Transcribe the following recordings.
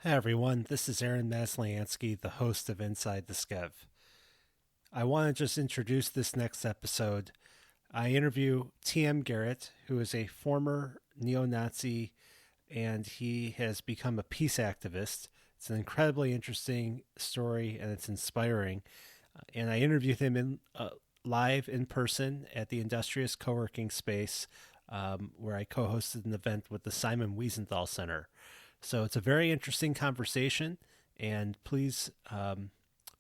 Hi everyone, this is Aaron Maslyansky, the host of Inside the Skev. I want to just introduce this next episode. I interview TM Garret, who is a former neo-Nazi, and he has become a peace activist. It's an incredibly interesting story, and it's inspiring. And I interviewed him live in person at the Industrious Co-working Space, where I co-hosted an event with the Simon Wiesenthal Center. So it's a very interesting conversation, and please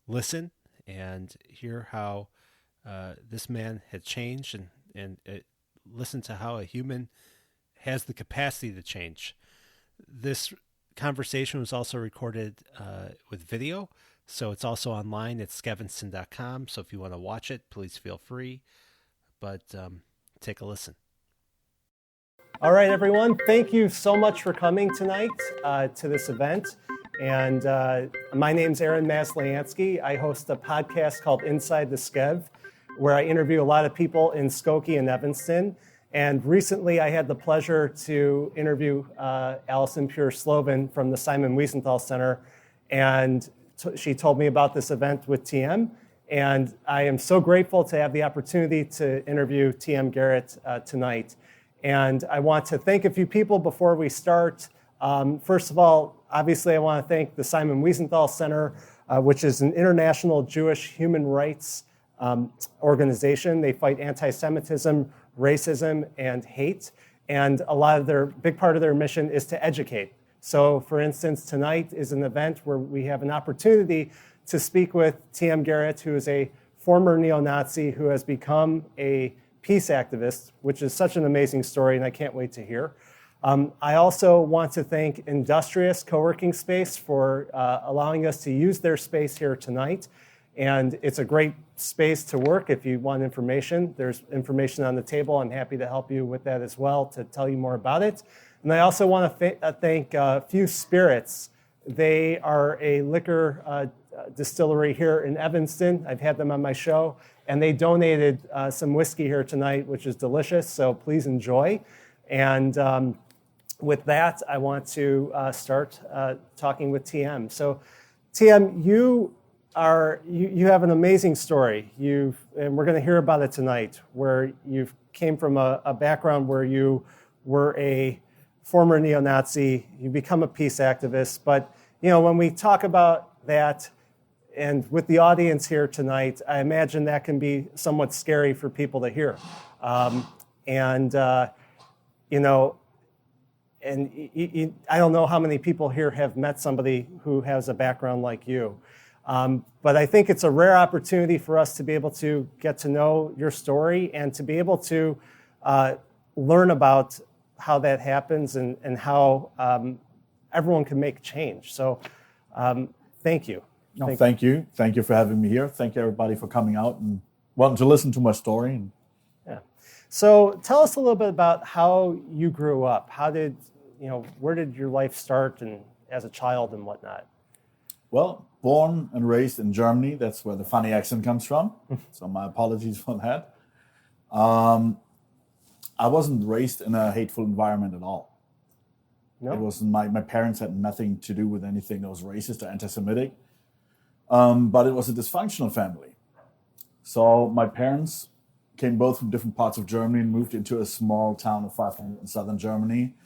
listen and hear how this man had changed, and listen to how a human has the capacity to change. This conversation was also recorded with video, so it's also online at skevinston.com. So if you want to watch it, please feel free, but take a listen. All right, everyone. Thank you so much for coming tonight to this event. And my name's Aaron Maslyansky. I host a podcast called Inside the Skev, where I interview a lot of people in Skokie and Evanston. And recently I had the pleasure to interview Alison Pure-Slovan from the Simon Wiesenthal Center. And she told me about this event with TM. And I am so grateful to have the opportunity to interview TM Garret tonight. And I want to thank a few people before we start. First of all, obviously, I want to thank the Simon Wiesenthal Center, which is an international Jewish human rights organization. They fight anti-Semitism, racism, and hate. And big part of their mission is to educate. So, for instance, tonight is an event where we have an opportunity to speak with TM Garret, who is a former neo-Nazi who has become a peace activist, which is such an amazing story, and I can't wait to hear. I also want to thank Industrious Co-working Space for allowing us to use their space here tonight. And it's a great space to work if you want information. There's information on the table. I'm happy to help you with that as well, to tell you more about it. And I also want to thank Few Spirits. They are a liquor distillery here in Evanston. I've had them on my show. And they donated some whiskey here tonight, which is delicious, so please enjoy. And with that, I want to start talking with TM. So, TM, you have an amazing story. And we're going to hear about it tonight, where you came from a background where you were a former neo-Nazi, you become a peace activist. But when we talk about that, and with the audience here tonight, I imagine that can be somewhat scary for people to hear. I don't know how many people here have met somebody who has a background like you. But I think it's a rare opportunity for us to be able to get to know your story and to be able to learn about how that happens and how everyone can make change. So thank you. No, thank you. Thank you for having me here. Thank you, everybody, for coming out and wanting to listen to my story. Yeah. So tell us a little bit about how you grew up. Where did your life start and as a child and whatnot? Well, born and raised in Germany. That's where the funny accent comes from. So my apologies for that. I wasn't raised in a hateful environment at all. No? It wasn't. My parents had nothing to do with anything that was racist or anti-Semitic. But it was a dysfunctional family. So my parents came both from different parts of Germany and moved into a small town of 500 in southern Germany.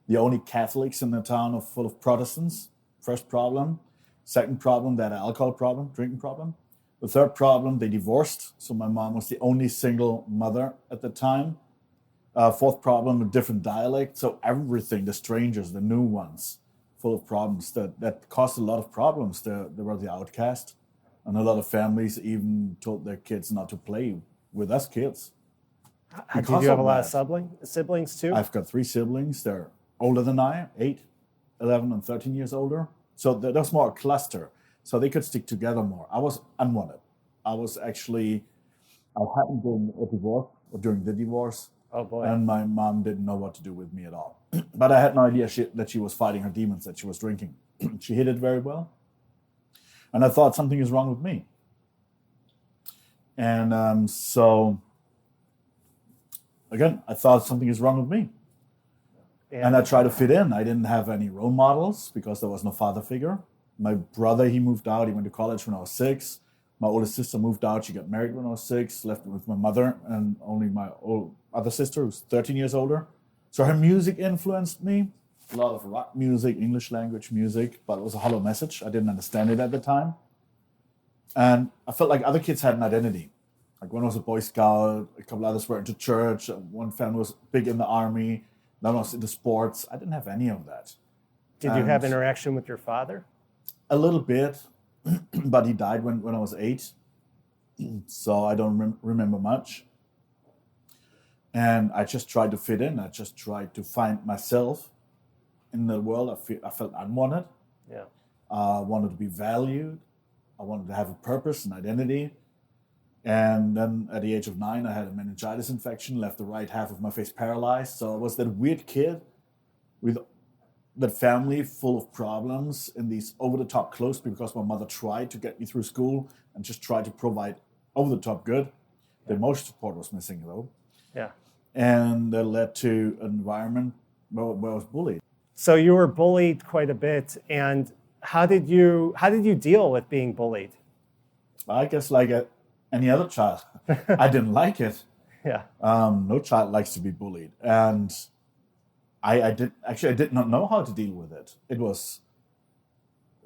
The only Catholics in the town are full of Protestants. First problem. Second problem, they had an alcohol problem, drinking problem. The third problem, they divorced. So my mom was the only single mother at the time. Fourth problem, a different dialect. So everything, the strangers, the new ones, full of problems that caused a lot of problems. They were the outcast. And a lot of families even told their kids not to play with us kids. Did you have a lot of siblings too? I've got 3 siblings. They're older than I, 8, 11, and 13 years older. So that was more a cluster. So they could stick together more. I was unwanted. I hadn't been a divorce or during the divorce. Oh boy. And my mom didn't know what to do with me at all. But I had no idea that she was fighting her demons, that she was drinking. She hid it very well. And I thought something is wrong with me. And so, again, I thought something is wrong with me. And I tried to fit in. I didn't have any role models because there was no father figure. My brother, he moved out. He went to college when I was 6. My oldest sister moved out. She got married when I was 6, left with my mother and only my other sister, who's 13 years older. So her music influenced me. A lot of rock music, English language music, but it was a hollow message. I didn't understand it at the time. And I felt like other kids had an identity. Like one was a Boy Scout, a couple others were into church, one family was big in the army, another was into sports. I didn't have any of that. Did you have interaction with your father? A little bit, but he died when I was 8, so I don't remember much. And I just tried to fit in. I just tried to find myself in the world. I felt unwanted. Yeah. I wanted to be valued. I wanted to have a purpose and identity. And then at the age of 9, I had a meningitis infection, left the right half of my face paralyzed. So I was that weird kid with that family full of problems in these over-the-top clothes because my mother tried to get me through school and just tried to provide over-the-top good. The emotional support was missing, though. Yeah. And that led to an environment where I was bullied. So you were bullied quite a bit. And how did you deal with being bullied? I guess like any other child. I didn't like it. Yeah. No child likes to be bullied. And I did not know how to deal with it. It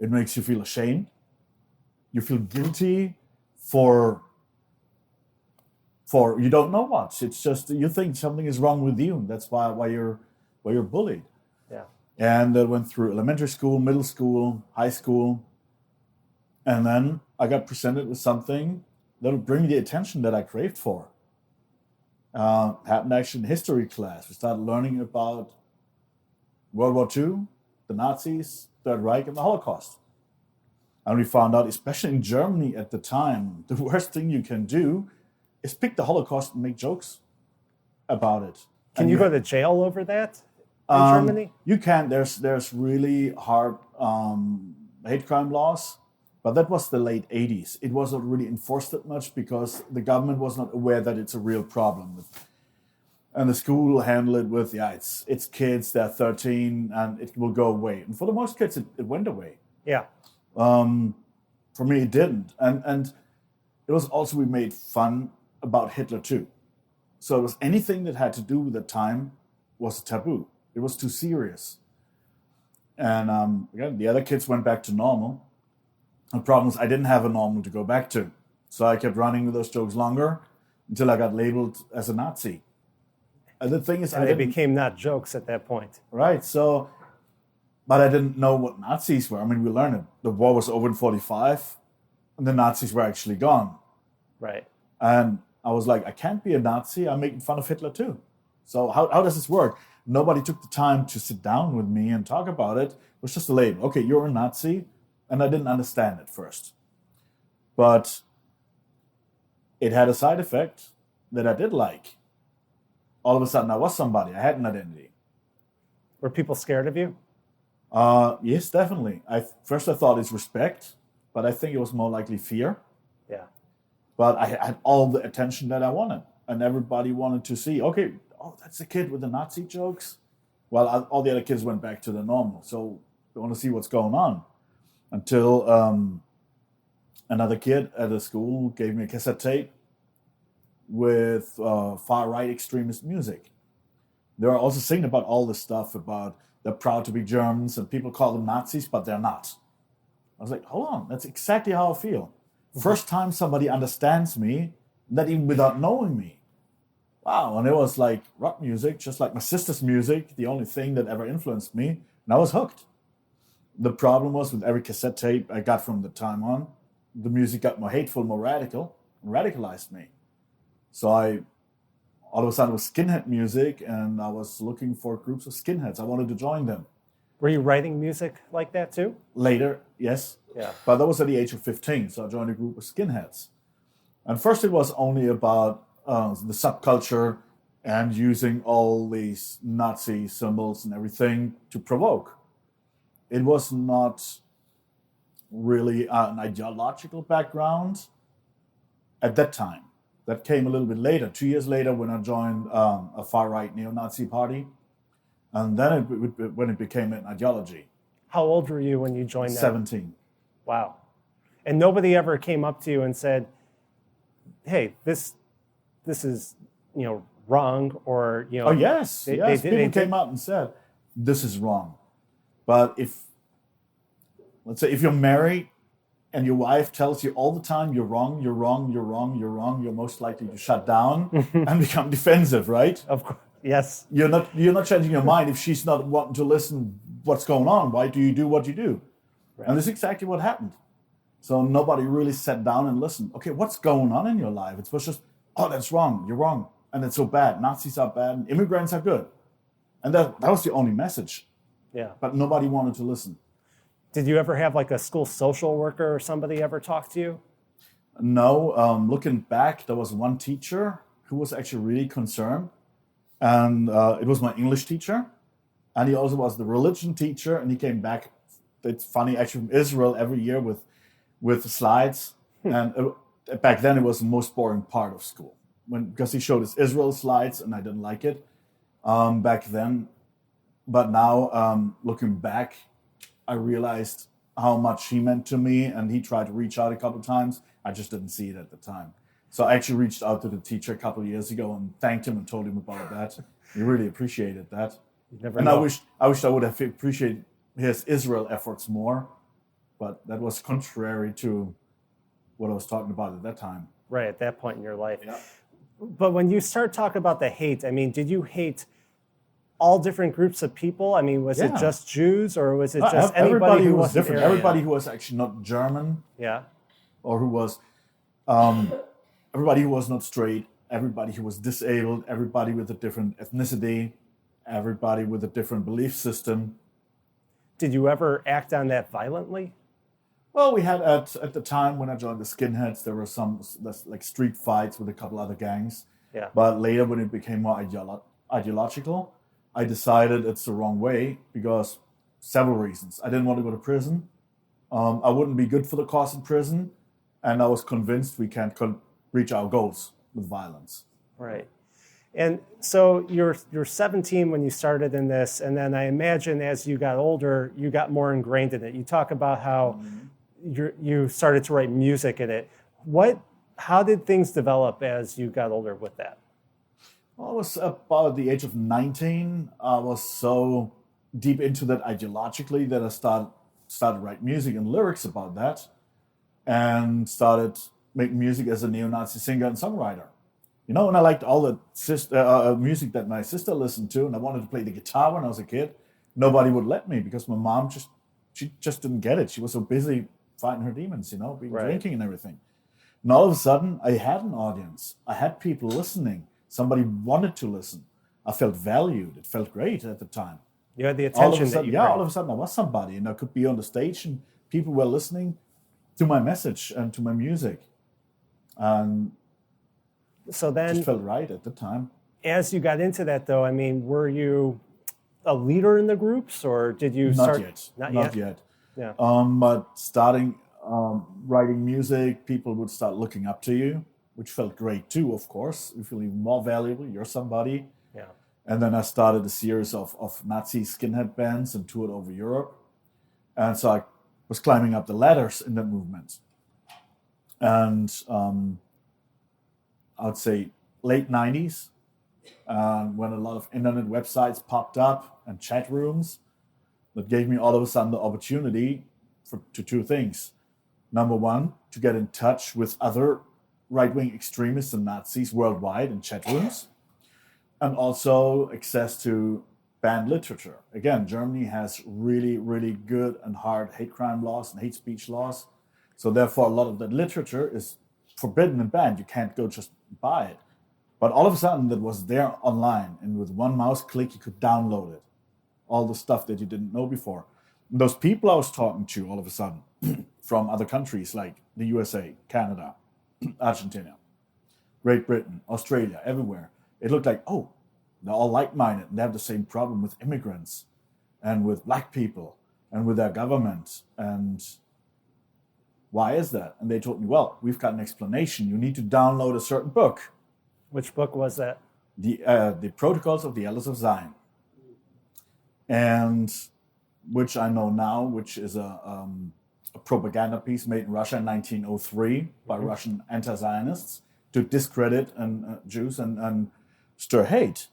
makes you feel ashamed. You feel guilty for you don't know what. It's just you think something is wrong with you. That's why you're bullied. Yeah. And I went through elementary school, middle school, high school. And then I got presented with something that would bring me the attention that I craved for. Happened actually in history class. We started learning about World War II, the Nazis, Third Reich, and the Holocaust. And we found out, especially in Germany at the time, the worst thing you can do is pick the Holocaust and make jokes about it. Can you go to jail over that in Germany? You can. There's really hard hate crime laws, but that was the late 80s. It wasn't really enforced that much because the government was not aware that it's a real problem. And the school handled it with, it's kids, they're 13, and it will go away. And for the most kids, it went away. Yeah. For me, it didn't. And it was also, we made fun about Hitler too. So it was anything that had to do with the time was taboo. It was too serious. And again, the other kids went back to normal. The problem is I didn't have a normal to go back to. So I kept running with those jokes longer until I got labeled as a Nazi. And the thing is, they became not jokes at that point. Right. So, but I didn't know what Nazis were. I mean, we learned it. The war was over in 1945, and the Nazis were actually gone. Right. And I was like, I can't be a Nazi. I'm making fun of Hitler too. So how does this work? Nobody took the time to sit down with me and talk about it. It was just a label. Okay, you're a Nazi. And I didn't understand it first. But it had a side effect that I did like. All of a sudden, I was somebody. I had an identity. Were people scared of you? Yes, definitely. First I thought it's respect, but I think it was more likely fear. Yeah. But I had all the attention that I wanted. And everybody wanted to see, okay, that's the kid with the Nazi jokes. Well, all the other kids went back to the normal. So they want to see what's going on. Until another kid at a school gave me a cassette tape with far-right extremist music. They were also singing about all this stuff about they're proud to be Germans and people call them Nazis, but they're not. I was like, hold on, that's exactly how I feel. First time somebody understands me, not even without knowing me. Wow, and it was like rock music, just like my sister's music, the only thing that ever influenced me, and I was hooked. The problem was with every cassette tape I got from the time on, the music got more hateful, more radical, and radicalized me. So all of a sudden it was skinhead music, and I was looking for groups of skinheads. I wanted to join them. Were you writing music like that too? Later, yes. Yeah. But that was at the age of 15, so I joined a group of skinheads. And first it was only about the subculture and using all these Nazi symbols and everything to provoke. It was not really an ideological background at that time. That came a little bit later, 2 years later when I joined a far-right neo-Nazi party. And then when it became an ideology. How old were you when you joined that? 17. Wow. And nobody ever came up to you and said, hey, this is, wrong, or, Oh, yes. People came out and said, this is wrong. But let's say if you're married and your wife tells you all the time, you're wrong, you're wrong, you're wrong, you're wrong, you're most likely to shut down and become defensive, right? Of course. Yes. You're not changing your mind if she's not wanting to listen what's going on. Why do you do what you do? Right. And this is exactly what happened. So nobody really sat down and listened. Okay, what's going on in your life? It was just, oh, that's wrong. You're wrong. And it's so bad. Nazis are bad. And immigrants are good. And that was the only message. Yeah. But nobody wanted to listen. Did you ever have like a school social worker or somebody ever talk to you? No. Looking back, there was one teacher who was actually really concerned. And it was my English teacher. And he also was the religion teacher. And he came back, it's funny, actually from Israel every year with slides. And back then it was the most boring part of school. Because he showed his Israel slides and I didn't like it back then. But now, looking back, I realized how much he meant to me. And he tried to reach out a couple of times. I just didn't see it at the time. So I actually reached out to the teacher a couple of years ago and thanked him and told him about that. He really appreciated that. I wish I would have appreciated his Israel efforts more, but that was contrary to what I was talking about at that time. Right, at that point in your life. Yeah. But when you start talking about the hate, I mean, did you hate all different groups of people? I mean, was it just Jews, or was it just anybody who was different? Everybody who was actually not German. Yeah. Or who was... everybody who was not straight, everybody who was disabled, everybody with a different ethnicity, everybody with a different belief system. Did you ever act on that violently? Well, we had at the time when I joined the skinheads, there were some like street fights with a couple other gangs. Yeah. But later, when it became more ideological, I decided it's the wrong way because several reasons. I didn't want to go to prison. I wouldn't be good for the cause in prison, and I was convinced we can't reach our goals with violence. Right. And so you're 17 when you started in this, and then I imagine as you got older, you got more ingrained in it. You talk about how you started to write music in it. How did things develop as you got older with that? Well, I was about the age of 19. I was so deep into that ideologically that I started to write music and lyrics about that, and started making music as a neo-Nazi singer and songwriter. And I liked all the music that my sister listened to, and I wanted to play the guitar when I was a kid. Nobody would let me because my mom just didn't get it. She was so busy fighting her demons, drinking and everything. And all of a sudden, I had an audience. I had people listening. Somebody wanted to listen. I felt valued. It felt great at the time. You had the attention that you all of a sudden I was somebody, and I could be on the stage, and people were listening to my message and to my music. And so then, it just felt right at the time. As you got into that, though, I mean, were you a leader in the groups, or did you Not start? Yet. Not yet. Yeah. But starting writing music, people would start looking up to you, which felt great too, of course. You feel even more valuable. You're somebody. Yeah. And then I started a series of Nazi skinhead bands and toured over Europe. And so I was climbing up the ladders in that movement. And I would say late 90s, when a lot of internet websites popped up and chat rooms, that gave me all of a sudden the opportunity to two things. Number one, to get in touch with other right-wing extremists and Nazis worldwide in chat rooms, and also access to banned literature. Again, Germany has really, really good and hard hate crime laws and hate speech laws. So therefore, a lot of that literature is forbidden and banned. You can't go just buy it. But all of a sudden, that was there online, and with one mouse click, you could download it. All the stuff that you didn't know before. And those people I was talking to all of a sudden from other countries like the USA, Canada, Argentina, Great Britain, Australia, everywhere. It looked like, oh, they're all like-minded, and they have the same problem with immigrants and with black people and with their government. And why is that? And they told me, well, we've got an explanation. You need to download a certain book. Which book was that? The Protocols of the Elders of Zion. and which I know now, which is a propaganda piece made in Russia in 1903 by Russian anti-Zionists to discredit Jews and stir hate.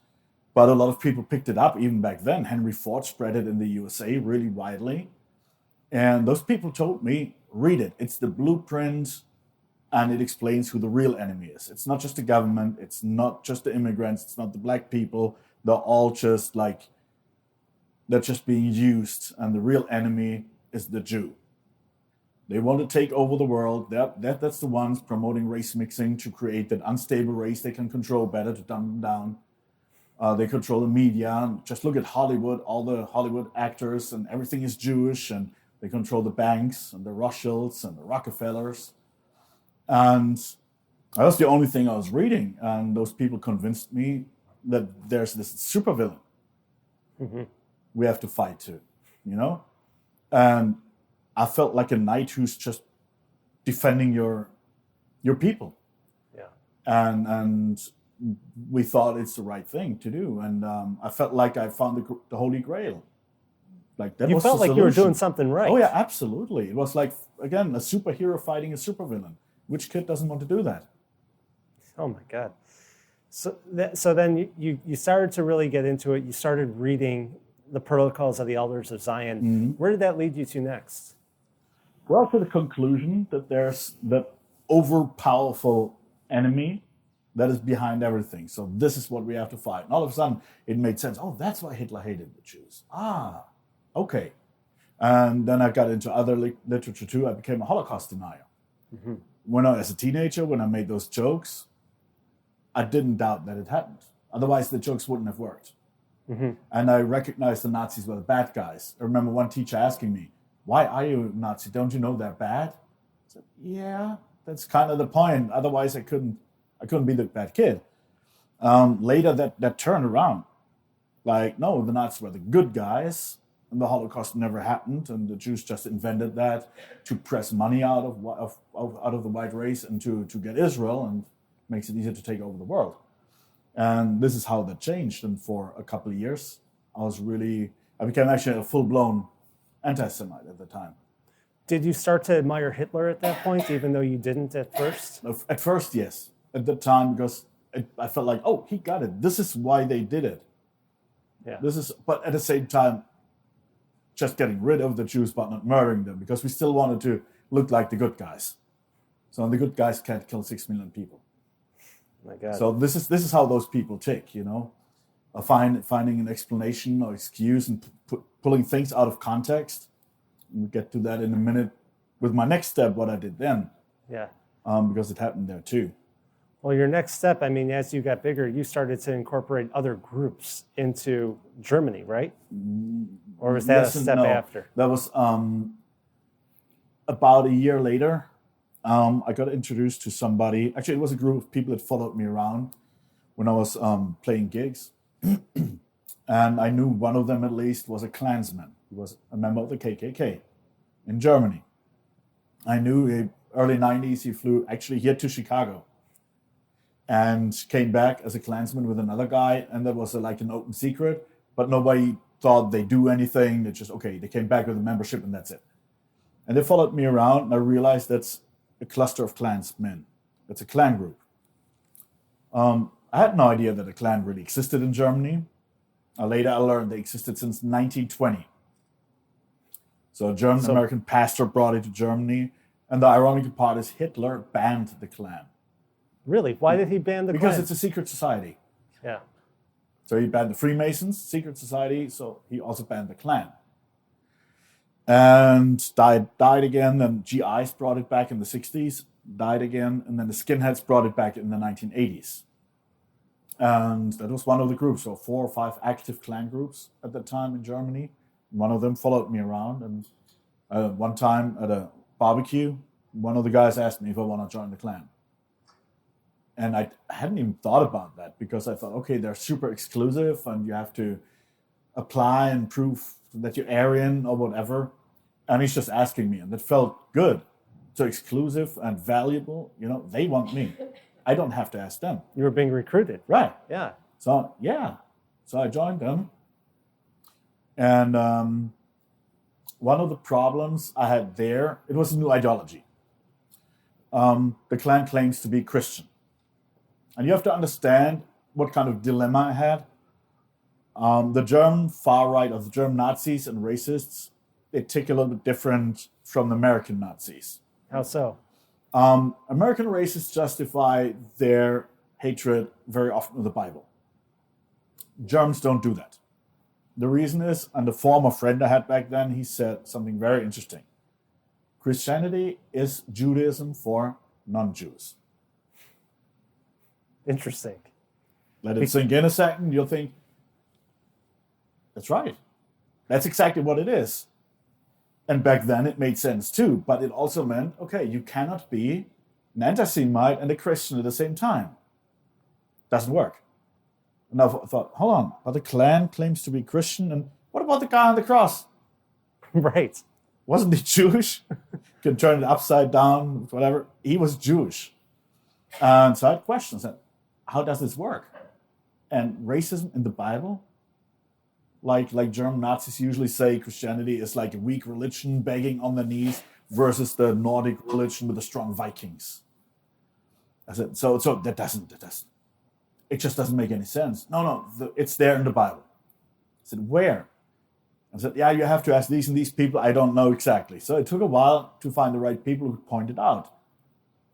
But a lot of people picked it up even back then. Henry Ford spread it in the USA really widely. And those people told me, read it. It's the blueprint, and it explains who the real enemy is. It's not just the government. It's not just the immigrants. It's not the black people. They're all just they're just being used. And the real enemy is the Jew. They want to take over the world. That's the ones promoting race mixing to create that unstable race they can control better, to dumb them down. They control the media. Just look at Hollywood, all the Hollywood actors, and everything is Jewish, and they control the banks and the Rothschilds and the Rockefellers. And that was the only thing I was reading. And those people convinced me that there's this supervillain we have to fight to, And I felt like a knight who's just defending your people. Yeah. And we thought it's the right thing to do. And I felt like I found the Holy Grail. Like that you was felt the like you were solution. doing something right. Oh yeah, absolutely. It was like, again, a superhero fighting a supervillain. Which kid doesn't want to do that? Oh my God. So then you started to really get into it. You started reading the Protocols of the Elders of Zion. Mm-hmm. Where did that lead you to next? Well, to the conclusion that there's that overpowerful enemy that is behind everything. So this is what we have to fight. And all of a sudden, it made sense. Oh, that's why Hitler hated the Jews. Okay. And then I got into other literature too. I became a Holocaust denier. Mm-hmm. When I was a teenager, when I made those jokes, I didn't doubt that it happened. Otherwise, the jokes wouldn't have worked. Mm-hmm. And I recognized the Nazis were the bad guys. I remember one teacher asking me, "Why are you a Nazi? Don't you know they're bad?" I said, "Yeah, that's kind of the point. Otherwise, I couldn't be the bad kid." Later, that turned around. Like, no, the Nazis were the good guys, and the Holocaust never happened, and the Jews just invented that to press money out of the white race and to get Israel, and makes it easier to take over the world. And this is how that changed. And for a couple of years, I became actually a full-blown anti-Semite at the time. Did you start to admire Hitler at that point, even though you didn't at first? At first, yes. At the time, because I felt like, oh, he got it. This is why they did it. Yeah. But at the same time, just getting rid of the Jews but not murdering them, because we still wanted to look like the good guys. So the good guys can't kill 6 million people. My God. So this is how those people tick, finding an explanation or excuse and pulling things out of context. And we'll get to that in a minute with my next step, what I did then. Yeah. Because it happened there too. Well, your next step, as you got bigger, you started to incorporate other groups into Germany, right? Or was that Yes a and step no. after? That was about a year later. I got introduced to somebody. Actually, it was a group of people that followed me around when I was playing gigs. And I knew one of them at least was a Klansman. He was a member of the KKK in Germany. I knew in early 90s he flew actually here to Chicago and came back as a Klansman with another guy. And that was like an open secret, but nobody thought they'd do anything. They just, okay, they came back with a membership and that's it. And they followed me around and I realized that's a cluster of Klansmen. That's a Klan group. I had no idea that a Klan really existed in Germany. Later I learned they existed since 1920. So a German-American pastor brought it to Germany. And the ironic part is Hitler banned the Klan. Really? Why did he ban the Because Klan? it's a secret society. Yeah. So he banned the Freemasons, secret society, so he also banned the Klan. And died again, and GIs brought it back in the 60s, died again, and then the skinheads brought it back in the 1980s. And that was one of the groups, so 4 or 5 active Klan groups at that time in Germany. One of them followed me around, and one time at a barbecue, one of the guys asked me if I want to join the Klan. And I hadn't even thought about that because I thought, okay, they're super exclusive and you have to apply and prove that you're Aryan or whatever. And he's just asking me, and that felt good. So exclusive and valuable, they want me. I don't have to ask them. You were being recruited. Right. Yeah. So I joined them. And one of the problems I had there, it was a new ideology. The Klan claims to be Christian. And you have to understand what kind of dilemma I had. The German far right, or the German Nazis and racists, they tick a little bit different from the American Nazis. How so? American racists justify their hatred very often with the Bible. Germans don't do that. The reason is, and the former friend I had back then, he said something very interesting. Christianity is Judaism for non-Jews. Interesting. Let it sink in a second, you'll think, that's right. That's exactly what it is. And back then it made sense too, but it also meant, okay, you cannot be an anti-Semite and a Christian at the same time. Doesn't work. And I thought, hold on, but the Klan claims to be Christian, and what about the guy on the cross? Right. Wasn't he Jewish? Can turn it upside down, whatever. He was Jewish. And so I had questions. How does this work? And racism in the Bible? Like German Nazis usually say, Christianity is like a weak religion begging on their knees versus the Nordic religion with the strong Vikings. I said, so that doesn't. It just doesn't make any sense. No, it's there in the Bible. I said, where? I said, yeah, you have to ask these and these people. I don't know exactly. So it took a while to find the right people who could point it out.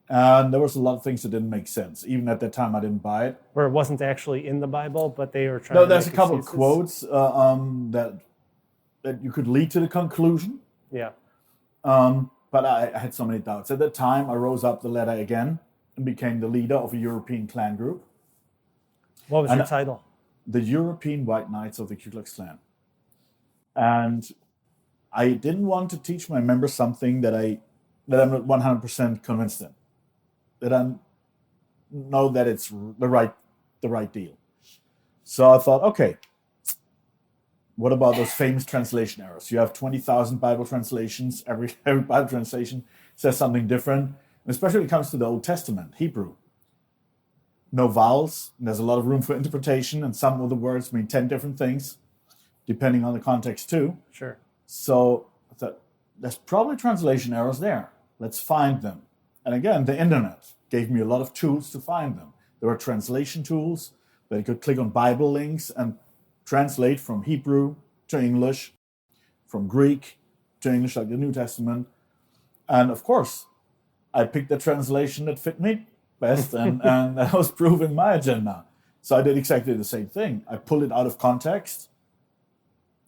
And there was a lot of things that didn't make sense. Even at that time, I didn't buy it. Where it wasn't actually in the Bible, but they were trying No, to there's a make couple excuses. of quotes that you could lead to the conclusion. Yeah. But I had so many doubts. At that time, I rose up the ladder again and became the leader of a European Klan group. What was your title? The European White Knights of the Ku Klux Klan. And I didn't want to teach my members something that I'm not 100% convinced in. That I know that it's the right deal. So I thought, okay, what about those famous translation errors? You have 20,000 Bible translations. Every Bible translation says something different. And especially when it comes to the Old Testament, Hebrew. No vowels. And there's a lot of room for interpretation, and some of the words mean 10 different things, depending on the context too. Sure. So I thought, there's probably translation errors there. Let's find them. And again, the internet gave me a lot of tools to find them. There were translation tools that you could click on Bible links and translate from Hebrew to English, from Greek to English, like the New Testament. And of course, I picked the translation that fit me best, and that was proving my agenda. So I did exactly the same thing. I pulled it out of context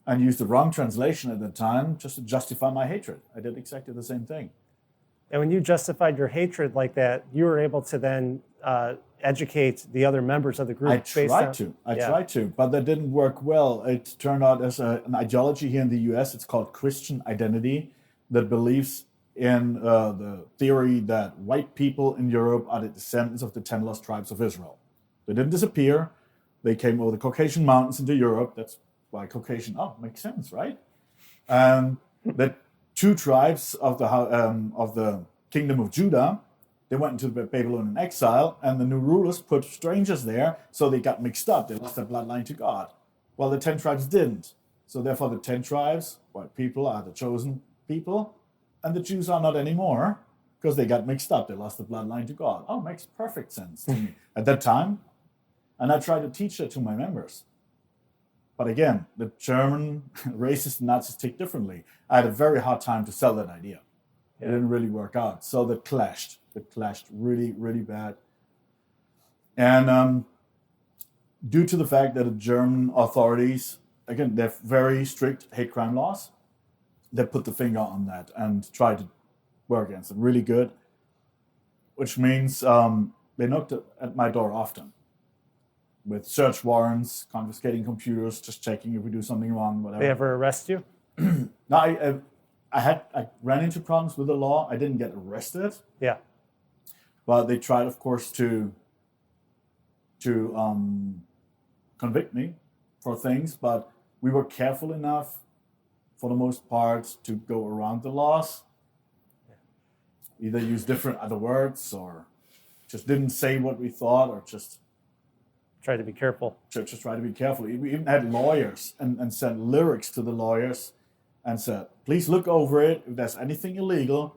and used the wrong translation at the time just to justify my hatred. I did exactly the same thing. And when you justified your hatred like that, you were able to then educate the other members of the group. I tried to, but that didn't work well. It turned out as an ideology here in the US, it's called Christian identity, that believes in the theory that white people in Europe are the descendants of the 10 lost tribes of Israel. They didn't disappear. They came over the Caucasian mountains into Europe. That's why Caucasian, makes sense, right? That 2 tribes of the kingdom of Judah, they went into Babylonian exile, and the new rulers put strangers there, so they got mixed up. They lost their bloodline to God. Well, the 10 tribes didn't. So therefore, the 10 tribes, white people, are the chosen people, and the Jews are not anymore, because they got mixed up. They lost the bloodline to God. Oh, makes perfect sense to me at that time. And I tried to teach that to my members. But again, the German racist Nazis tick differently. I had a very hard time to sell that idea. It didn't really work out. So that clashed. It clashed really, really bad. And due to the fact that the German authorities, again, they have very strict hate crime laws, they put the finger on that and tried to work against it really good, which means they knocked at my door often with search warrants, confiscating computers, just checking if we do something wrong, whatever. They ever arrest you? No, I ran into problems with the law. I didn't get arrested. Yeah. But they tried, of course, to convict me for things. But we were careful enough, for the most part, to go around the laws. Either use different other words, or just didn't say what we thought, or just Try to be careful. Just try to be careful. We even had lawyers and sent lyrics to the lawyers and said, please look over it if there's anything illegal.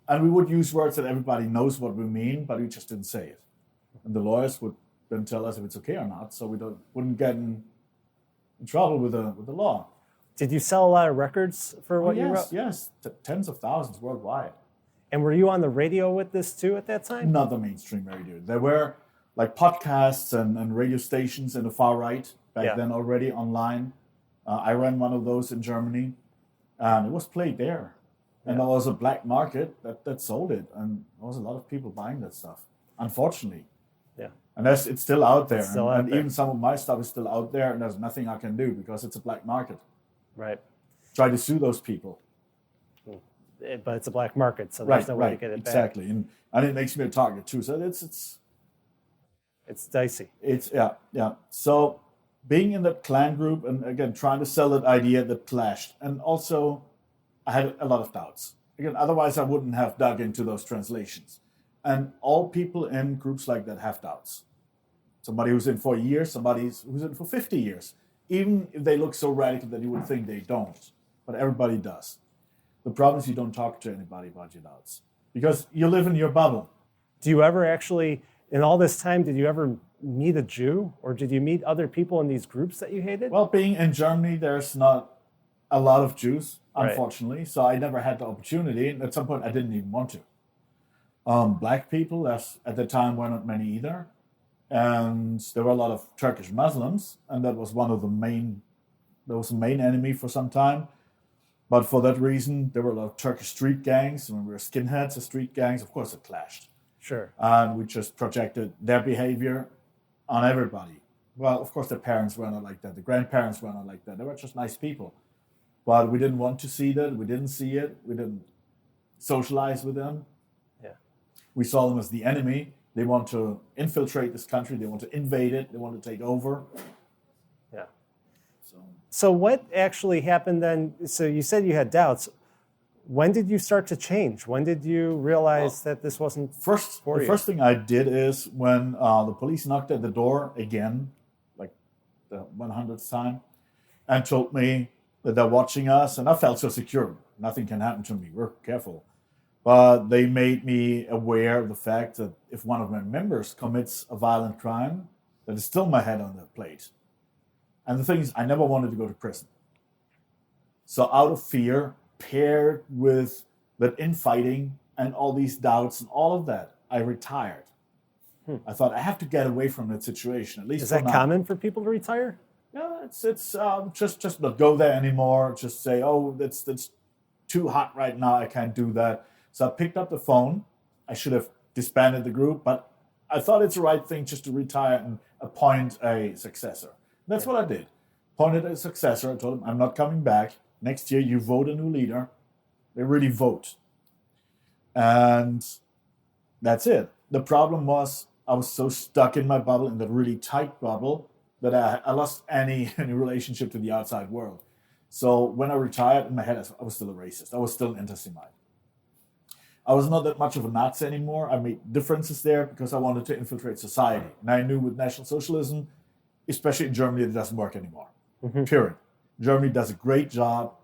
And we would use words that everybody knows what we mean, but we just didn't say it. And the lawyers would then tell us if it's okay or not, so we wouldn't get in trouble with the law. Did you sell a lot of records for what you wrote? Yes, tens of thousands worldwide. And were you on the radio with this too at that time? Not the mainstream radio. There were like podcasts and radio stations in the far right back then already online. I ran one of those in Germany, and it was played there. And there was a black market that sold it, and there was a lot of people buying that stuff, unfortunately. Yeah. And it's still out there. And even some of my stuff is still out there, and there's nothing I can do because it's a black market. Right. Try to sue those people. But it's a black market, so there's no way to get it back. Exactly. And it makes me a target too. So it's dicey. Yeah. So being in that clan group and again trying to sell that idea that clashed. And also I had a lot of doubts. Again, otherwise I wouldn't have dug into those translations. And all people in groups like that have doubts. Somebody who's in for a year, somebody who's in for 50 years. Even if they look so radical that you would think they don't. But everybody does. The problem is you don't talk to anybody about your doubts. Because you live in your bubble. Do you ever actually, in all this time, did you ever meet a Jew? Or did you meet other people in these groups that you hated? Well, being in Germany, there's not a lot of Jews, unfortunately. Right. So I never had the opportunity. And at some point, I didn't even want to. Black people, at the time, were not many either. And there were a lot of Turkish Muslims. And that was the main enemy for some time. But for that reason, there were a lot of Turkish street gangs. When we were skinheads, the street gangs, of course, it clashed. Sure. And we just projected their behavior on everybody. Well, of course, their parents were not like that. The grandparents were not like that. They were just nice people. But we didn't want to see that. We didn't see it. We didn't socialize with them. Yeah. We saw them as the enemy. They want to infiltrate this country. They want to invade it. They want to take over. Yeah. So what actually happened then? So you said you had doubts. When did you start to change? When did you realize that this wasn't for you? The first thing I did is when the police knocked at the door again, like the 100th time, and told me that they're watching us, and I felt so secure. Nothing can happen to me. We're careful. But they made me aware of the fact that if one of my members commits a violent crime, that is still my head on the plate. And the thing is, I never wanted to go to prison. So out of fear, paired with that infighting and all these doubts and all of that, I retired. I thought I have to get away from that situation. At least is that common for people to retire? Yeah, it's just not go there anymore. Just say, oh, that's too hot right now. I can't do that. So I picked up the phone. I should have disbanded the group, but I thought it's the right thing just to retire and appoint a successor. That's what I did. Appointed a successor. I told him, I'm not coming back. Next year, you vote a new leader. They really vote. And that's it. The problem was I was so stuck in my bubble, in that really tight bubble, that I lost any relationship to the outside world. So when I retired, in my head, I was still a racist. I was still an anti-Semite. I was not that much of a Nazi anymore. I made differences there because I wanted to infiltrate society. And I knew with National Socialism, especially in Germany, it doesn't work anymore. Period. Germany does a great job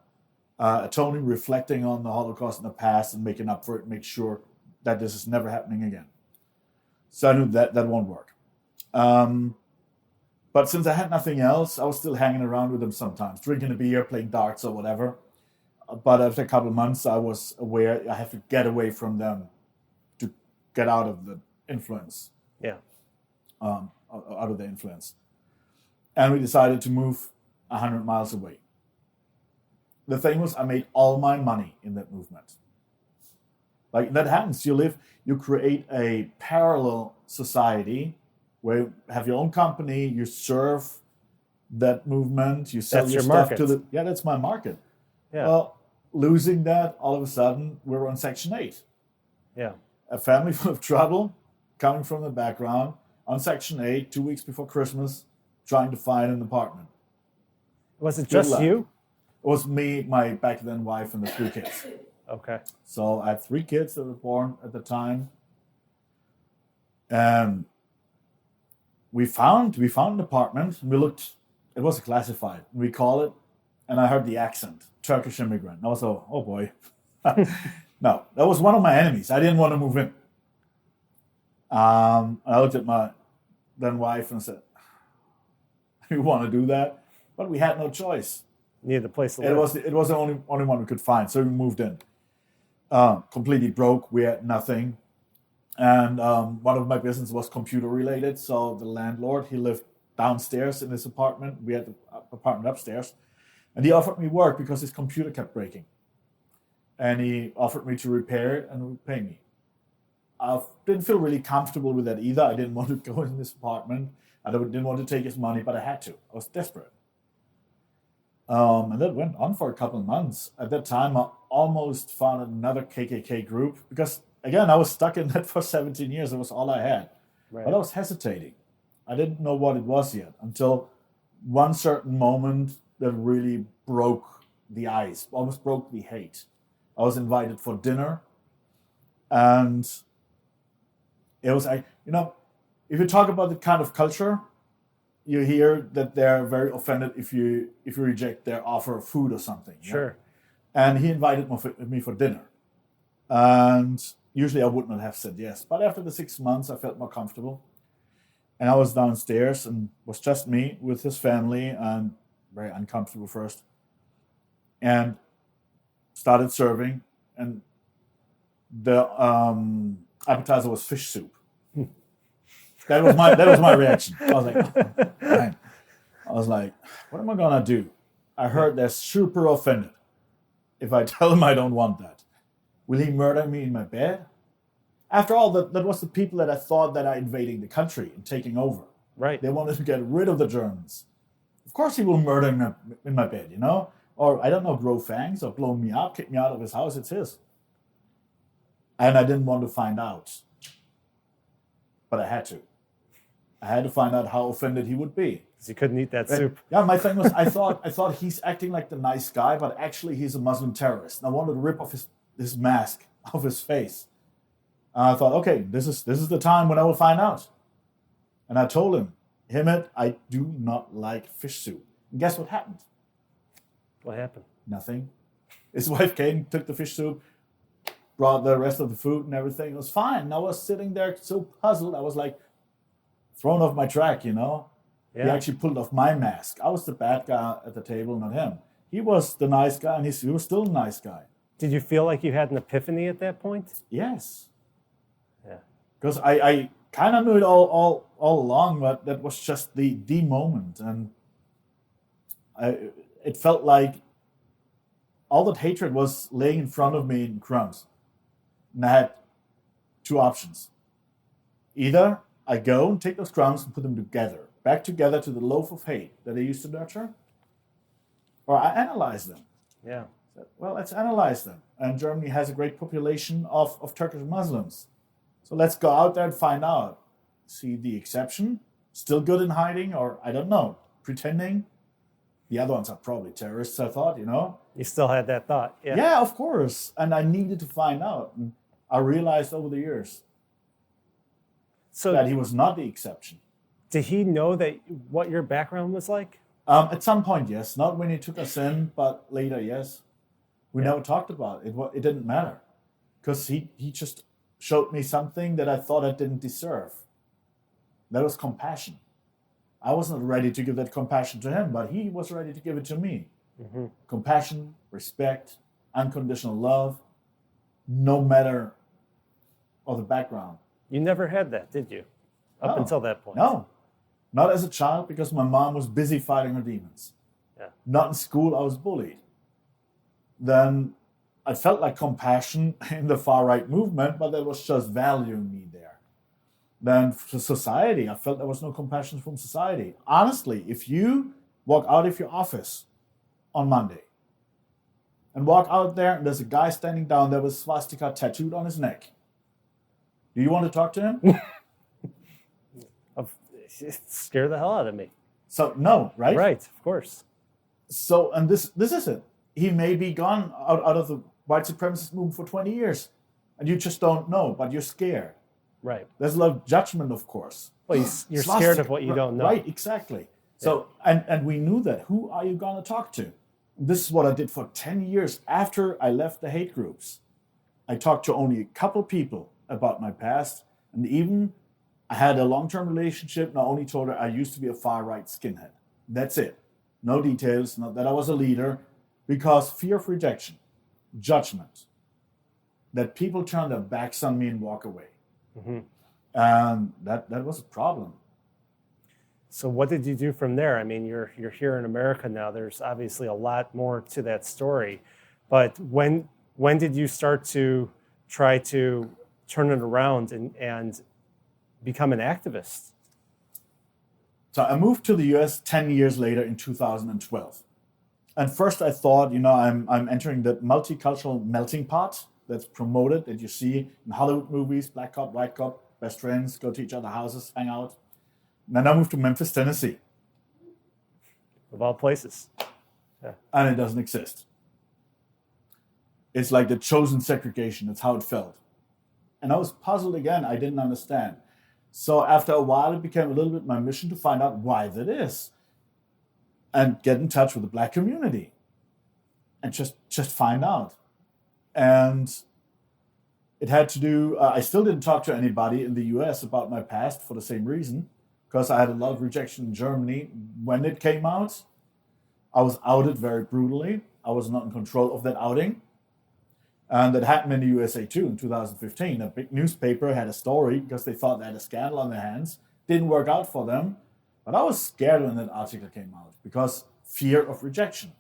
atoning, reflecting on the Holocaust in the past and making up for it, make sure that this is never happening again. So I knew that won't work. But since I had nothing else, I was still hanging around with them sometimes, drinking a beer, playing darts or whatever. But after a couple of months, I was aware I have to get away from them to get out of the influence. Yeah. Out of the influence. And we decided to move 100 miles away. The thing was, I made all my money in that movement. Like, that happens. You create a parallel society where you have your own company, you serve that movement, you sell your stuff to the... Yeah, that's my market. Yeah. Well, losing that, all of a sudden, we're on Section 8. Yeah. A family full of trouble, coming from the background, on Section 8, 2 weeks before Christmas, trying to find an apartment. Was it just you? It was me, my back then wife, and the 3 kids. Okay. So I had 3 kids that were born at the time. And we found an apartment. And we looked. It was classified. We called it, and I heard the accent, Turkish immigrant. And I was like, oh boy. No, that was one of my enemies. I didn't want to move in. I looked at my then wife and said, "You want to do that?" But we had no choice. Needed a place to live. It was the only one we could find, so we moved in. Completely broke. We had nothing, and one of my business was computer related. So the landlord, he lived downstairs in his apartment. We had the apartment upstairs, and he offered me work because his computer kept breaking, and he offered me to repair it and pay me. I didn't feel really comfortable with that either. I didn't want to go in this apartment. I didn't want to take his money, but I had to. I was desperate. And that went on for a couple of months. At that time, I almost found another KKK group because, again, I was stuck in that for 17 years. It was all I had. Right. But I was hesitating. I didn't know what it was yet until one certain moment that really broke the ice, almost broke the hate. I was invited for dinner, and it was, if you talk about the kind of culture, you hear that they're very offended if you reject their offer of food or something. Sure. Yeah? And he invited me for dinner. And usually I would not have said yes. But after the 6 months, I felt more comfortable. And I was downstairs and was just me with his family and very uncomfortable first. And started serving. And the appetizer was fish soup. That was my reaction. I was like, oh, man. I was like, what am I gonna do? I heard they're super offended if I tell them I don't want that. Will he murder me in my bed? After all, that was the people that I thought that are invading the country and taking over. Right. They wanted to get rid of the Germans. Of course he will murder me in my bed, Or, I don't know, grow fangs or blow me up, kick me out of his house. It's his. And I didn't want to find out. But I had to. I had to find out how offended he would be. Because you couldn't eat that soup. Yeah, my thing was, I thought he's acting like the nice guy, but actually he's a Muslim terrorist. And I wanted to rip off his mask off his face. And I thought, okay, this is the time when I will find out. And I told him, Himmet, I do not like fish soup. And guess what happened? What happened? Nothing. His wife came, took the fish soup, brought the rest of the food and everything. It was fine. And I was sitting there so puzzled. I was like, thrown off my track, Yeah. He actually pulled off my mask. I was the bad guy at the table, not him. He was the nice guy, and he was still a nice guy. Did you feel like you had an epiphany at that point? Yes. Yeah. Because I kind of knew it all along, but that was just the moment. And it felt like all that hatred was laying in front of me in crumbs. And I had two options. Either I go and take those crumbs and put them back together to the loaf of hate that I used to nurture, or I analyze them. Yeah. Well, let's analyze them. And Germany has a great population of Turkish Muslims. So let's go out there and find out. See the exception, still good in hiding, or I don't know, pretending. The other ones are probably terrorists, I thought, You still had that thought. Yeah. Yeah, of course. And I needed to find out. And I realized over the years that he was not the exception. Did he know what your background was like? At some point, yes. Not when he took us in, but later, yes. We never talked about it. It didn't matter. Because he just showed me something that I thought I didn't deserve. That was compassion. I wasn't ready to give that compassion to him, but he was ready to give it to me. Mm-hmm. Compassion, respect, unconditional love, no matter of the background. You never had that, did you? Up until that point? No. Not as a child, because my mom was busy fighting her demons. Yeah. Not in school, I was bullied. Then I felt like compassion in the far-right movement, but that was just valuing me there. Then for society, I felt there was no compassion from society. Honestly, if you walk out of your office on Monday and walk out there and there's a guy standing down there with swastika tattooed on his neck, do you want to talk to him? It scared the hell out of me. So, no, right? Right, of course. So, and this is it. He may be gone out of the white supremacist movement for 20 years, and you just don't know, but you're scared. Right. There's a lot of judgment, of course. Well, you're scared of what you don't know. Right, exactly. So, and we knew that. Who are you going to talk to? This is what I did for 10 years after I left the hate groups. I talked to only a couple people about my past, and even I had a long-term relationship, and I only told her I used to be a far-right skinhead. That's it. No details, not that I was a leader, because fear of rejection, judgment, that people turn their backs on me and walk away. Mm-hmm. And that was a problem. So what did you do from there? I mean, you're here in America now. There's obviously a lot more to that story. But when did you start to try to turn it around and become an activist? So I moved to the US 10 years later in 2012. And first I thought, I'm entering the multicultural melting pot that's promoted, that you see in Hollywood movies, black cop, white cop, best friends, go to each other's houses, hang out. And then I moved to Memphis, Tennessee. Of all places. Yeah. And it doesn't exist. It's like the chosen segregation. That's how it felt. And I was puzzled again. I didn't understand. So after a while, it became a little bit my mission to find out why that is. And get in touch with the black community. And just find out. And it had to do, I still didn't talk to anybody in the US about my past for the same reason, because I had a lot of rejection in Germany. When it came out, I was outed very brutally. I was not in control of that outing. And that happened in the USA too in 2015. A big newspaper had a story because they thought they had a scandal on their hands. Didn't work out for them. But I was scared when that article came out because fear of rejection.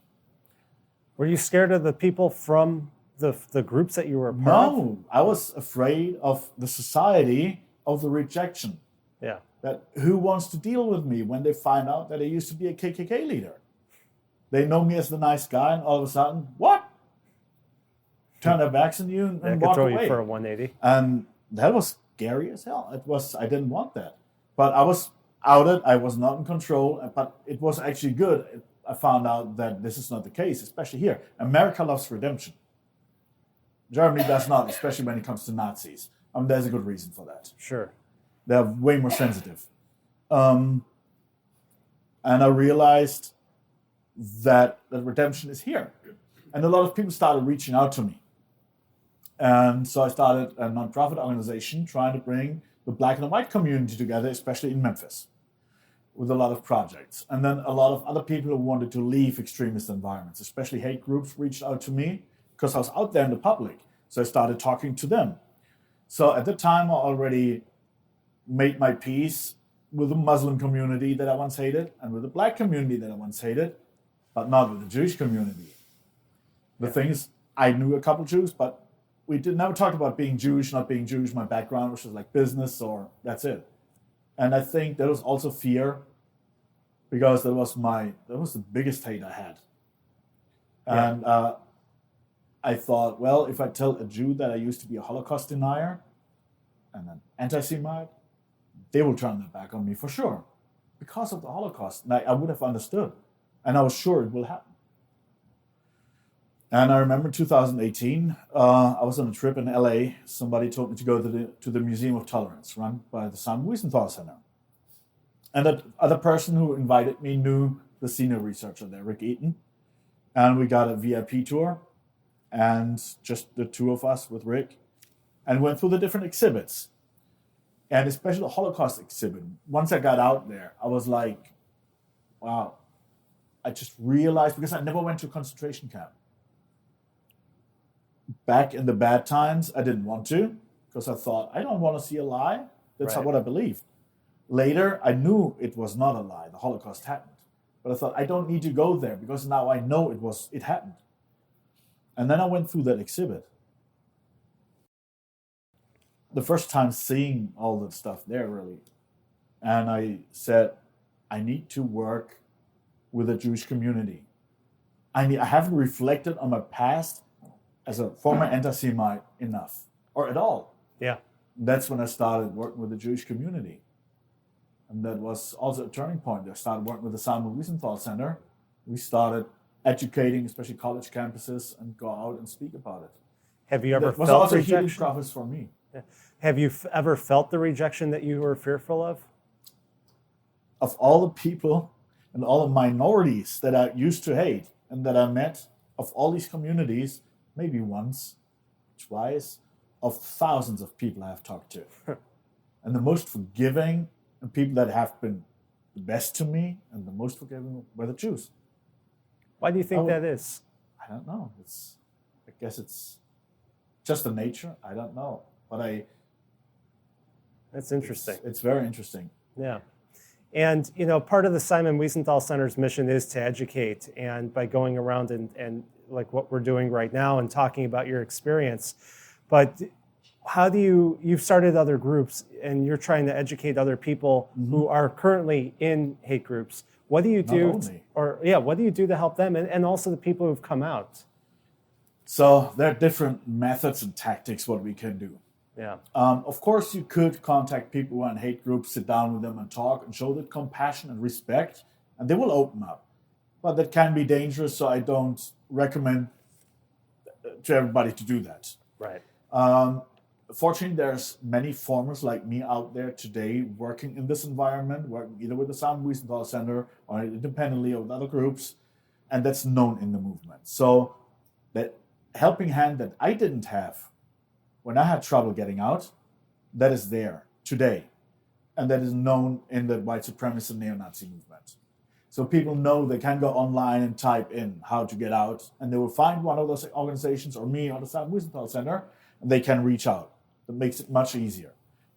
Were you scared of the people from the groups that you were a part of? No, I was afraid of the society of the rejection. Yeah. That who wants to deal with me when they find out that I used to be a KKK leader? They know me as the nice guy, and all of a sudden, what? Turn their backs on you and walk away. Throw you for a 180. And that was scary as hell. I didn't want that. But I was outed. I was not in control. But it was actually good. I found out that this is not the case, especially here. America loves redemption. Germany does not, especially when it comes to Nazis. There's a good reason for that. Sure. They're way more sensitive. And I realized that redemption is here. And a lot of people started reaching out to me. And so I started a nonprofit organization trying to bring the black and the white community together, especially in Memphis, with a lot of projects. And then a lot of other people who wanted to leave extremist environments, especially hate groups, reached out to me because I was out there in the public. So I started talking to them. So at the time, I already made my peace with the Muslim community that I once hated and with the black community that I once hated, but not with the Jewish community. The thing is, I knew a couple Jews, but we never talked about being Jewish, not being Jewish. My background was just like business or that's it. And I think there was also fear because that was the biggest hate I had. Yeah. And I thought, well, if I tell a Jew that I used to be a Holocaust denier and an anti-Semite, they will turn their back on me for sure because of the Holocaust. And I would have understood. And I was sure it will happen. And I remember 2018, I was on a trip in LA. Somebody told me to go to the Museum of Tolerance run by the Simon Wiesenthal Center. And that other person who invited me knew the senior researcher there, Rick Eaton. And we got a VIP tour. And just the two of us with Rick. And went through the different exhibits. And especially the Holocaust exhibit. Once I got out there, I was like, wow. I just realized, because I never went to a concentration camp. Back in the bad times, I didn't want to, because I thought, I don't want to see a lie. That's Right. what I believed. Later, I knew it was not a lie. The Holocaust happened. But I thought, I don't need to go there, because now I know it happened. And then I went through that exhibit. The first time seeing all that stuff there, really. And I said, I need to work with the Jewish community. I haven't reflected on my past as a former anti-Semite enough, or at all. Yeah. That's when I started working with the Jewish community. And that was also a turning point. I started working with the Simon Wiesenthal Center. We started educating, especially college campuses, and go out and speak about it. Have you ever That was felt also a healing rejection? process for me. Have you ever felt the rejection that you were fearful of? of all the people and all the minorities that I used to hate and that I met, of all these communities, maybe once, twice, of thousands of people I have talked to. And the most forgiving and people that have been the best to me and the most forgiving were the Jews. Why do you think that is? I don't know. I guess it's just the nature. I don't know. But that's interesting. It's very interesting. Yeah. And, part of the Simon Wiesenthal Center's mission is to educate. And by going around and like what we're doing right now and talking about your experience. But how do you've started other groups and you're trying to educate other people who are currently in hate groups. What do you do? What do you do to help them and also the people who've come out? So there are different methods and tactics what we can do. Yeah. Of course, you could contact people who are in hate groups, sit down with them and talk and show them compassion and respect, and they will open up. But that can be dangerous, so I don't recommend to everybody to do that. Right. Fortunately, there's many formers like me out there today working in this environment, working either with the Simon Wiesenthal Center or independently or with other groups, and that's known in the movement. So that helping hand that I didn't have when I had trouble getting out, that is there today, and that is known in the white supremacist and neo-Nazi movement. So people know they can go online and type in how to get out, and they will find one of those organizations or me or the Simon Wiesenthal Center, and they can reach out. That makes it much easier.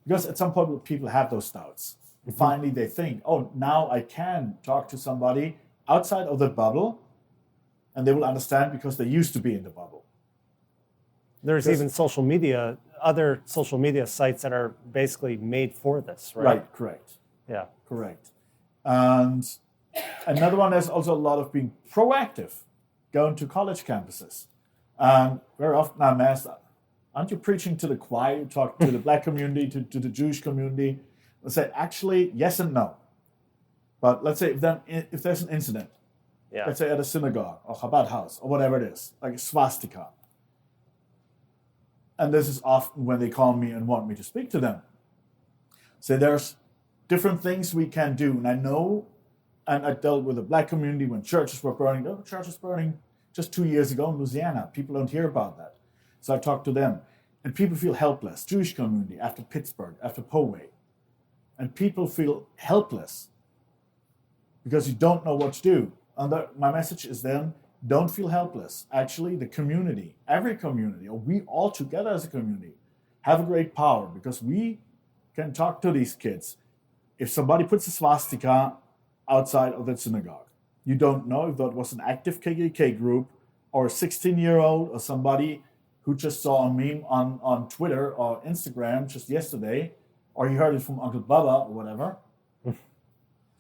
Because at some point people have those doubts. And finally they think, oh, now I can talk to somebody outside of the bubble, and they will understand because they used to be in the bubble. There's even other social media sites that are basically made for this, right? Right, correct. Yeah. Correct. And another one is also a lot of being proactive, going to college campuses. And very often I'm asked, aren't you preaching to the choir? You talk to the black community, to the Jewish community. I say, actually, yes and no. But let's say if there's an incident, let's say at a synagogue or Chabad house or whatever it is, like a swastika. And this is often when they call me and want me to speak to them. So there's different things we can do. And I know, and I dealt with the black community when churches were burning. The church was burning just 2 years ago in Louisiana. People don't hear about that. So I talked to them. And people feel helpless. Jewish community after Pittsburgh, after Poway. And people feel helpless because you don't know what to do. And my message is then, don't feel helpless. Actually, the community, every community, or we all together as a community, have a great power because we can talk to these kids. If somebody puts a swastika outside of the synagogue, you don't know if that was an active KKK group or a 16-year-old or somebody who just saw a meme on Twitter or Instagram just yesterday, or you heard it from Uncle Bubba or whatever.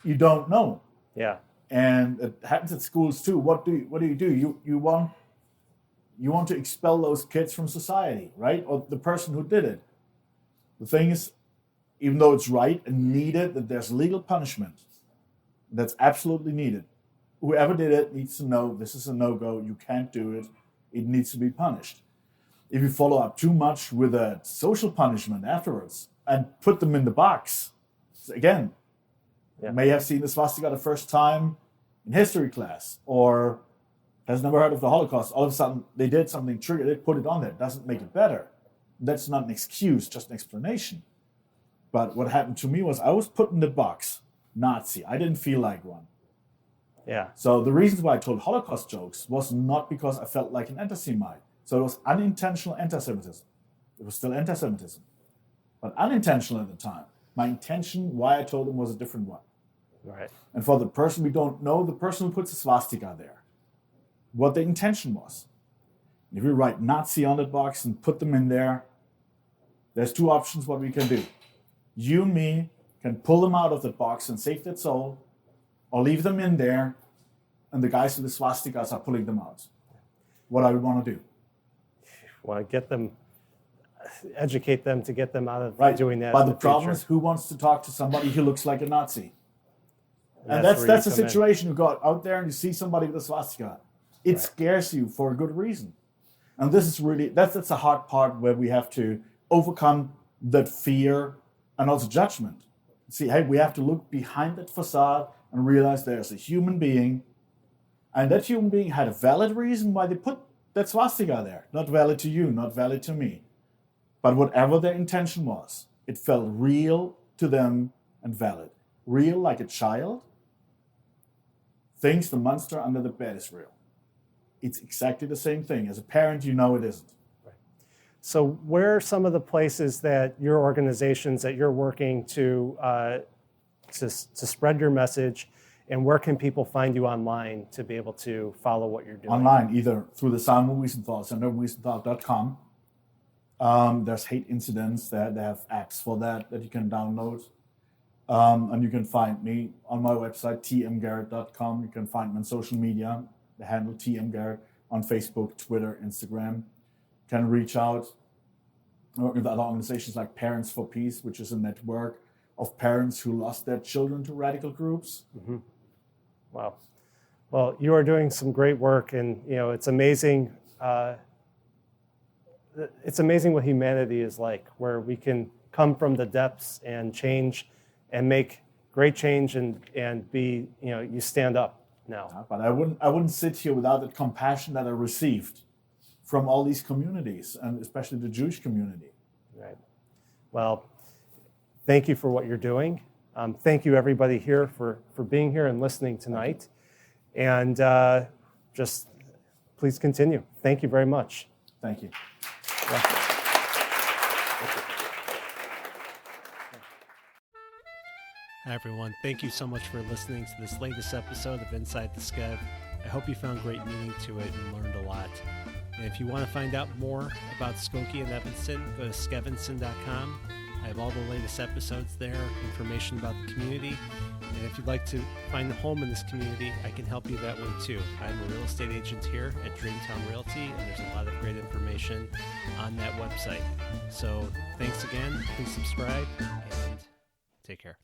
You don't know. Yeah. And it happens at schools too. What do you do? You want to expel those kids from society, right? Or the person who did it. The thing is, even though it's right and needed that there's legal punishment, that's absolutely needed. Whoever did it needs to know this is a no-go. You can't do it. It needs to be punished. If you follow up too much with a social punishment afterwards and put them in the box, again, you may have seen the swastika the first time in history class or has never heard of the Holocaust. All of a sudden, they did something triggered, they put it on there. It doesn't make it better. That's not an excuse, just an explanation. But what happened to me was I was put in the box, Nazi. I didn't feel like one. Yeah. So the reasons why I told Holocaust jokes was not because I felt like an anti-Semite. So it was unintentional anti-Semitism. It was still anti-Semitism, but unintentional at the time. My intention, why I told them, was a different one. Right. And for the person we don't know, the person who puts a swastika there, what the intention was. If we write Nazi on that box and put them in there, there's two options what we can do. You and me can pull them out of the box and save that soul, or leave them in there, and the guys with the swastikas are pulling them out. What I would want to do. Want to get them, educate them to get them out of doing that. But the problem is, who wants to talk to somebody who looks like a Nazi? And that's the situation. You go out there and you see somebody with a swastika. It scares you for a good reason. And this is really, that's the hard part where we have to overcome that fear and also judgment. See, hey, we have to look behind that facade and realize there's a human being, and that human being had a valid reason why they put that swastika there. Not valid to you, not valid to me. But whatever their intention was, it felt real to them and valid. Real like a child thinks the monster under the bed is real. It's exactly the same thing. As a parent, you know it isn't. So where are some of the places that your organizations that you're working to spread your message, and where can people find you online to be able to follow what you're doing? Online, either through the Simon Wiesenthal Center, wiesenthal.com. There's hate incidents that they have apps for that you can download. And you can find me on my website, tmgarret.com. You can find me on social media, the handle TM Garret, on Facebook, Twitter, Instagram. Can reach out. Working with other organizations like Parents for Peace, which is a network of parents who lost their children to radical groups. Mm-hmm. Wow. Well, you are doing some great work, and it's amazing. It's amazing what humanity is like, where we can come from the depths and change and make great change and be, you stand up now. But I wouldn't sit here without the compassion that I received from all these communities, and especially the Jewish community. Right. Well, thank you for what you're doing. Thank you, everybody here, for being here and listening tonight. And just please continue. Thank you very much. Thank you. Yeah. Hi, everyone. Thank you so much for listening to this latest episode of Inside the C.H.A.N.G.E. I hope you found great meaning to it and learned a lot. And if you want to find out more about Skokie and Evanston, go to skevinson.com. I have all the latest episodes there, information about the community. And if you'd like to find a home in this community, I can help you that way too. I'm a real estate agent here at Dreamtown Realty, and there's a lot of great information on that website. So thanks again. Please subscribe and take care.